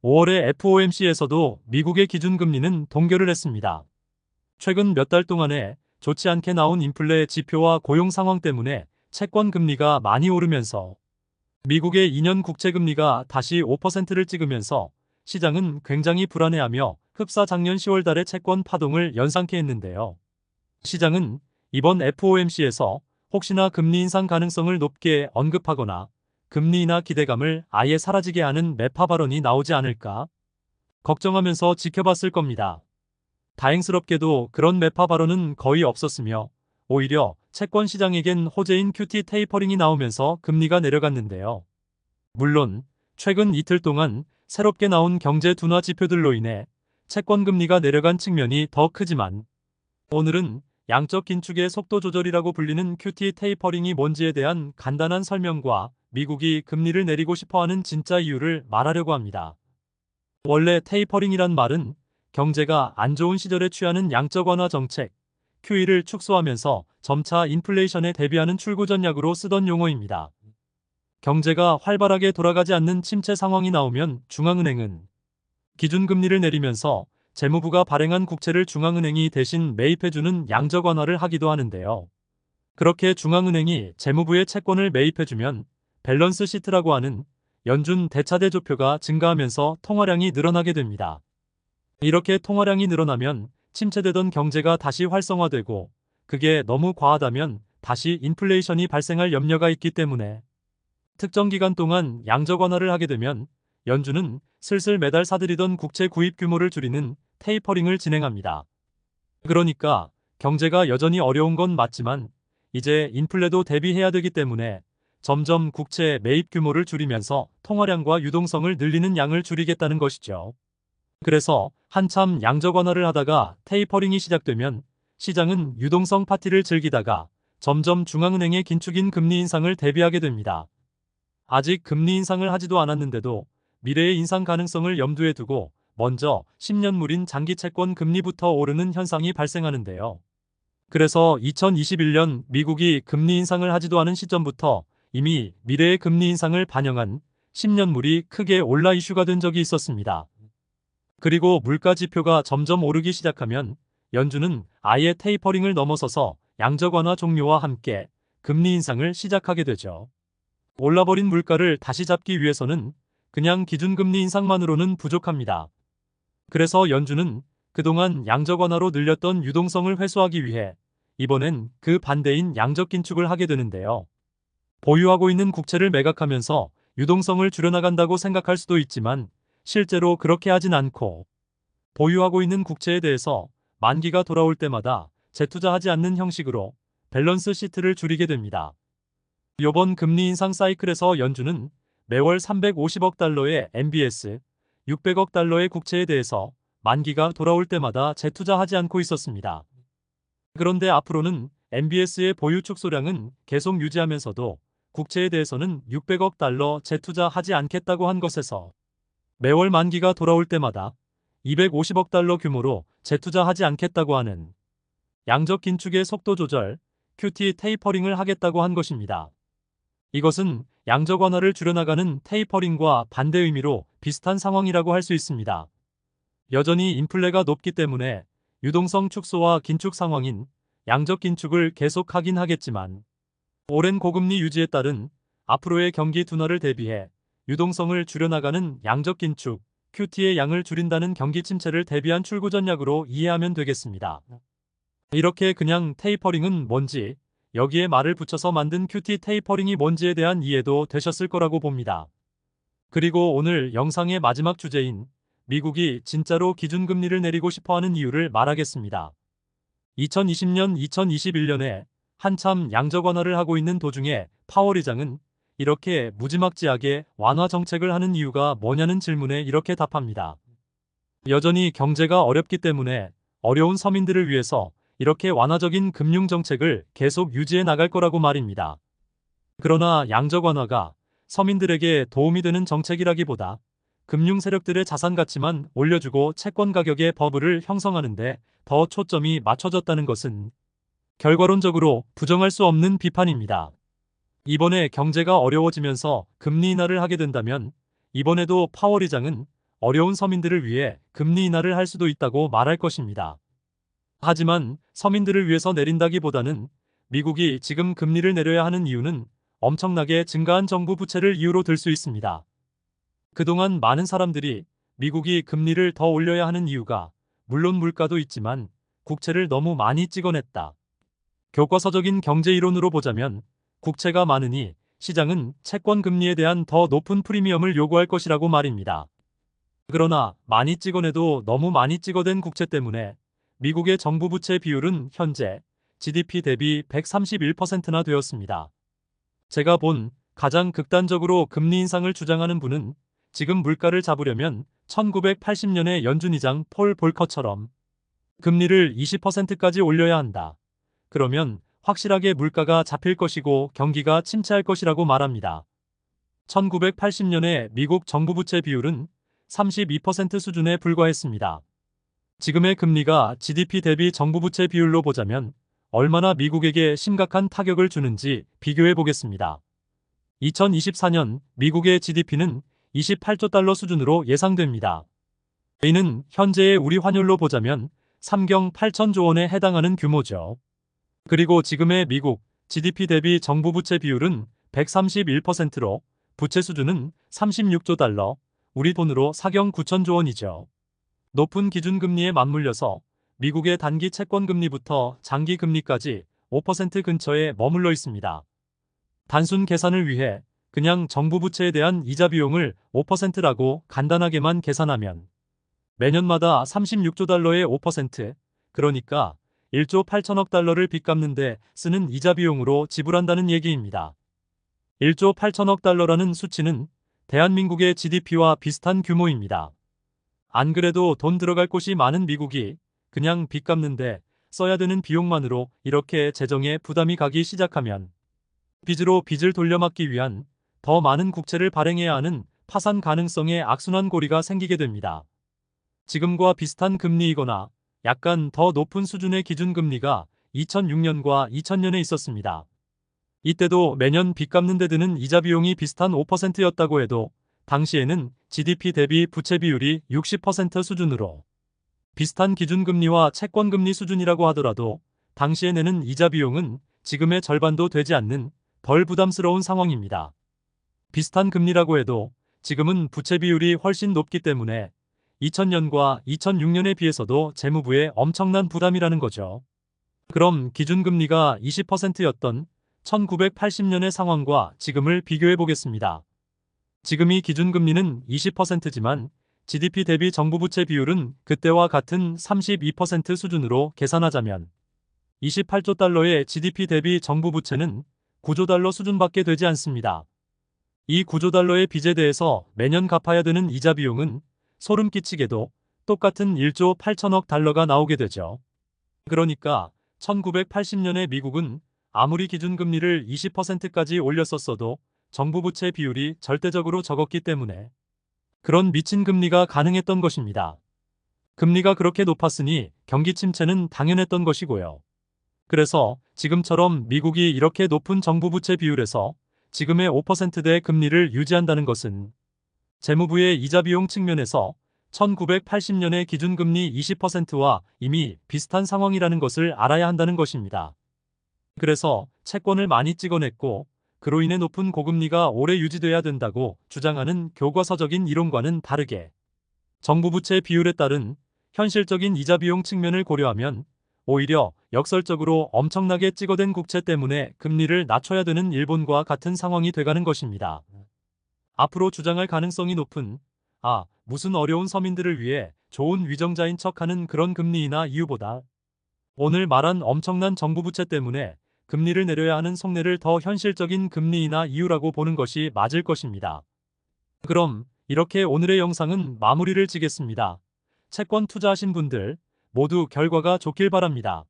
5월에 FOMC에서도 미국의 기준금리는 동결을 했습니다. 최근 몇 달 동안에 좋지 않게 나온 인플레 지표와 고용 상황 때문에 채권 금리가 많이 오르면서 미국의 2년 국채금리가 다시 5%를 찍으면서 시장은 굉장히 불안해하며 흡사 작년 10월 달의 채권 파동을 연상케 했는데요. 시장은 이번 FOMC에서 혹시나 금리 인상 가능성을 높게 언급하거나 금리 인하 기대감을 아예 사라지게 하는 매파 발언이 나오지 않을까 걱정하면서 지켜봤을 겁니다. 다행스럽게도 그런 매파 발언은 거의 없었으며 오히려 채권 시장에겐 호재인 QT 테이퍼링이 나오면서 금리가 내려갔는데요. 물론 최근 이틀 동안 새롭게 나온 경제 둔화 지표들로 인해 채권 금리가 내려간 측면이 더 크지만 오늘은 양적 긴축의 속도 조절이라고 불리는 QT 테이퍼링이 뭔지에 대한 간단한 설명과 미국이 금리를 내리고 싶어하는 진짜 이유를 말하려고 합니다. 원래 테이퍼링이란 말은 경제가 안 좋은 시절에 취하는 양적 완화 정책, QE를 축소하면서 점차 인플레이션에 대비하는 출구 전략으로 쓰던 용어입니다. 경제가 활발하게 돌아가지 않는 침체 상황이 나오면 중앙은행은 기준금리를 내리면서 재무부가 발행한 국채를 중앙은행이 대신 매입해주는 양적 완화를 하기도 하는데요. 그렇게 중앙은행이 재무부의 채권을 매입해주면 밸런스 시트라고 하는 연준 대차대조표가 증가하면서 통화량이 늘어나게 됩니다. 이렇게 통화량이 늘어나면 침체되던 경제가 다시 활성화되고 그게 너무 과하다면 다시 인플레이션이 발생할 염려가 있기 때문에 특정 기간 동안 양적 완화를 하게 되면 연준은 슬슬 매달 사들이던 국채 구입 규모를 줄이는 테이퍼링을 진행합니다. 그러니까 경제가 여전히 어려운 건 맞지만 이제 인플레도 대비해야 되기 때문에 점점 국채 매입 규모를 줄이면서 통화량과 유동성을 늘리는 양을 줄이겠다는 것이죠. 그래서 한참 양적 완화를 하다가 테이퍼링이 시작되면 시장은 유동성 파티를 즐기다가 점점 중앙은행의 긴축인 금리 인상을 대비하게 됩니다. 아직 금리 인상을 하지도 않았는데도 미래의 인상 가능성을 염두에 두고 먼저 10년물인 장기채권 금리부터 오르는 현상이 발생하는데요. 그래서 2021년 미국이 금리 인상을 하지도 않은 시점부터 이미 미래의 금리 인상을 반영한 10년물이 크게 올라 이슈가 된 적이 있었습니다. 그리고 물가 지표가 점점 오르기 시작하면 연준은 아예 테이퍼링을 넘어서서 양적 완화 종료와 함께 금리 인상을 시작하게 되죠. 올라버린 물가를 다시 잡기 위해서는 그냥 기준금리 인상만으로는 부족합니다. 그래서 연준은 그동안 양적 완화로 늘렸던 유동성을 회수하기 위해 이번엔 그 반대인 양적 긴축을 하게 되는데요. 보유하고 있는 국채를 매각하면서 유동성을 줄여나간다고 생각할 수도 있지만 실제로 그렇게 하진 않고 보유하고 있는 국채에 대해서 만기가 돌아올 때마다 재투자하지 않는 형식으로 밸런스 시트를 줄이게 됩니다. 이번 금리 인상 사이클에서 연준은 매월 350억 달러의 MBS, 600억 달러의 국채에 대해서 만기가 돌아올 때마다 재투자하지 않고 있었습니다. 그런데 앞으로는 MBS의 보유 축소량은 계속 유지하면서도 국채에 대해서는 600억 달러 재투자하지 않겠다고 한 것에서 매월 만기가 돌아올 때마다 250억 달러 규모로 재투자하지 않겠다고 하는 양적 긴축의 속도 조절, QT 테이퍼링을 하겠다고 한 것입니다. 이것은 양적 완화를 줄여나가는 테이퍼링과 반대 의미로 비슷한 상황이라고 할 수 있습니다. 여전히 인플레가 높기 때문에 유동성 축소와 긴축 상황인 양적 긴축을 계속하긴 하겠지만 오랜 고금리 유지에 따른 앞으로의 경기 둔화를 대비해 유동성을 줄여나가는 양적 긴축, QT의 양을 줄인다는 경기 침체를 대비한 출구 전략으로 이해하면 되겠습니다. 이렇게 그냥 테이퍼링은 뭔지, 여기에 말을 붙여서 만든 QT 테이퍼링이 뭔지에 대한 이해도 되셨을 거라고 봅니다. 그리고 오늘 영상의 마지막 주제인 미국이 진짜로 기준금리를 내리고 싶어하는 이유를 말하겠습니다. 2020년, 2021년에 한참 양적 완화를 하고 있는 도중에 파월 의장은 이렇게 무지막지하게 완화 정책을 하는 이유가 뭐냐는 질문에 이렇게 답합니다. 여전히 경제가 어렵기 때문에 어려운 서민들을 위해서 이렇게 완화적인 금융 정책을 계속 유지해 나갈 거라고 말입니다. 그러나 양적 완화가 서민들에게 도움이 되는 정책이라기보다 금융 세력들의 자산 가치만 올려주고 채권 가격의 버블을 형성하는데 더 초점이 맞춰졌다는 것은 결과론적으로 부정할 수 없는 비판입니다. 이번에 경제가 어려워지면서 금리 인하를 하게 된다면 이번에도 파월 의장은 어려운 서민들을 위해 금리 인하를 할 수도 있다고 말할 것입니다. 하지만 서민들을 위해서 내린다기보다는 미국이 지금 금리를 내려야 하는 이유는 엄청나게 증가한 정부 부채를 이유로 들 수 있습니다. 그동안 많은 사람들이 미국이 금리를 더 올려야 하는 이유가 물론 물가도 있지만 국채를 너무 많이 찍어냈다. 교과서적인 경제 이론으로 보자면 국채가 많으니 시장은 채권 금리에 대한 더 높은 프리미엄을 요구할 것이라고 말입니다. 그러나 많이 찍어내도 너무 많이 찍어댄 국채 때문에 미국의 정부 부채 비율은 현재 GDP 대비 131%나 되었습니다. 제가 본 가장 극단적으로 금리 인상을 주장하는 분은 지금 물가를 잡으려면 1980년의 연준의장 폴 볼커처럼 금리를 20%까지 올려야 한다. 그러면 확실하게 물가가 잡힐 것이고 경기가 침체할 것이라고 말합니다. 1980년에 미국 정부 부채 비율은 32% 수준에 불과했습니다. 지금의 금리가 GDP 대비 정부 부채 비율로 보자면 얼마나 미국에게 심각한 타격을 주는지 비교해 보겠습니다. 2024년 미국의 GDP는 28조 달러 수준으로 예상됩니다. 이는 현재의 우리 환율로 보자면 3경 8천조 원에 해당하는 규모죠. 그리고 지금의 미국 GDP 대비 정부 부채 비율은 131%로 부채 수준은 36조 달러, 우리 돈으로 4경 9천조 원이죠. 높은 기준금리에 맞물려서 미국의 단기 채권금리부터 장기금리까지 5% 근처에 머물러 있습니다. 단순 계산을 위해 그냥 정부 부채에 대한 이자 비용을 5%라고 간단하게만 계산하면 매년마다 36조 달러의 5%, 그러니까 1조 8천억 달러를 빚 갚는데 쓰는 이자 비용으로 지불한다는 얘기입니다. 1조 8천억 달러라는 수치는 대한민국의 GDP와 비슷한 규모입니다. 안 그래도 돈 들어갈 곳이 많은 미국이 그냥 빚 갚는데 써야 되는 비용만으로 이렇게 재정에 부담이 가기 시작하면 빚으로 빚을 돌려막기 위한 더 많은 국채를 발행해야 하는 파산 가능성의 악순환 고리가 생기게 됩니다. 지금과 비슷한 금리이거나 약간 더 높은 수준의 기준금리가 2006년과 2000년에 있었습니다. 이때도 매년 빚 갚는 데 드는 이자 비용이 비슷한 5%였다고 해도 당시에는 GDP 대비 부채 비율이 60% 수준으로 비슷한 기준금리와 채권금리 수준이라고 하더라도 당시에 내는 이자 비용은 지금의 절반도 되지 않는 덜 부담스러운 상황입니다. 비슷한 금리라고 해도 지금은 부채 비율이 훨씬 높기 때문에 2000년과 2006년에 비해서도 재무부에 엄청난 부담이라는 거죠. 그럼 기준금리가 20%였던 1980년의 상황과 지금을 비교해 보겠습니다. 지금이 기준금리는 20%지만 GDP 대비 정부 부채 비율은 그때와 같은 32% 수준으로 계산하자면 28조 달러의 GDP 대비 정부 부채는 9조 달러 수준밖에 되지 않습니다. 이 9조 달러의 빚에 대해서 매년 갚아야 되는 이자 비용은 소름 끼치게도 똑같은 1조 8천억 달러가 나오게 되죠. 그러니까 1980년에 미국은 아무리 기준금리를 20%까지 올렸었어도 정부 부채 비율이 절대적으로 적었기 때문에 그런 미친 금리가 가능했던 것입니다. 금리가 그렇게 높았으니 경기 침체는 당연했던 것이고요. 그래서 지금처럼 미국이 이렇게 높은 정부 부채 비율에서 지금의 5%대 금리를 유지한다는 것은 재무부의 이자 비용 측면에서 1980년의 기준금리 20%와 이미 비슷한 상황이라는 것을 알아야 한다는 것입니다. 그래서 채권을 많이 찍어냈고 그로 인해 높은 고금리가 오래 유지돼야 된다고 주장하는 교과서적인 이론과는 다르게 정부 부채 비율에 따른 현실적인 이자 비용 측면을 고려하면 오히려 역설적으로 엄청나게 찍어댄 국채 때문에 금리를 낮춰야 되는 일본과 같은 상황이 돼가는 것입니다. 앞으로 주장할 가능성이 높은 무슨 어려운 서민들을 위해 좋은 위정자인 척하는 그런 금리 인하 이유보다 오늘 말한 엄청난 정부 부채 때문에 금리를 내려야 하는 속내를 더 현실적인 금리 인하 이유라고 보는 것이 맞을 것입니다. 그럼 이렇게 오늘의 영상은 마무리를 지겠습니다. 채권 투자하신 분들 모두 결과가 좋길 바랍니다.